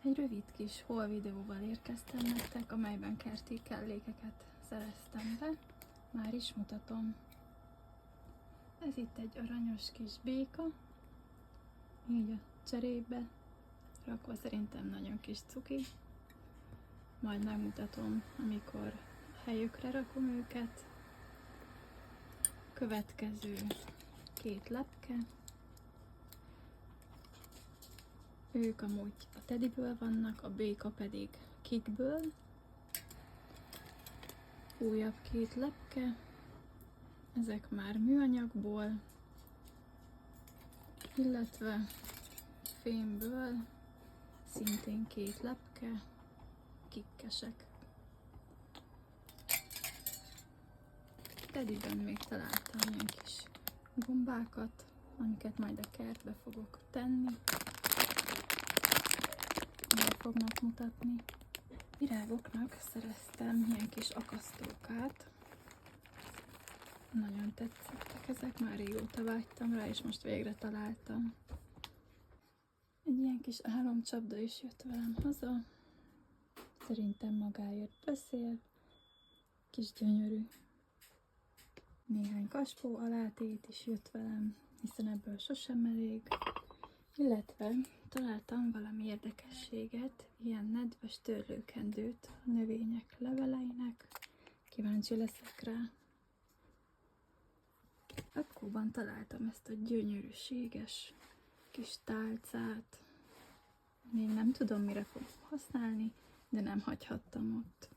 Egy rövid kis haul videóval érkeztem nektek, amelyben kerti kellékeket szereztem be. Már is mutatom. Ez itt egy aranyos kis béka, így a cserébe rakva, szerintem nagyon kis cuki. Majd megmutatom, amikor helyükre rakom őket. Következő két lepke. Ők amúgy a teddyből vannak, a béka pedig kikből. Újabb két lepke. Ezek már műanyagból, illetve fémből, szintén két lepke, kikkesek. Teddyben még találtam ilyen kis gombákat, amiket majd a kertbe fogok tenni. Meg fognak mutatni. Virágoknak szereztem ilyen kis akasztókát. Nagyon tetszettek ezek, már régóta vágytam rá, és most végre találtam. Egy ilyen kis álomcsapda is jött velem haza. Szerintem magáért beszél. Kis gyönyörű. Néhány kaspó alátét is jött velem, hiszen ebből sosem elég. Illetve találtam valami érdekességet, ilyen nedves törlőkendőt a növények leveleinek. Kíváncsi leszek rá. Akkóban találtam ezt a gyönyörűséges kis tálcát. Még nem tudom, mire fogom használni, de nem hagyhattam ott.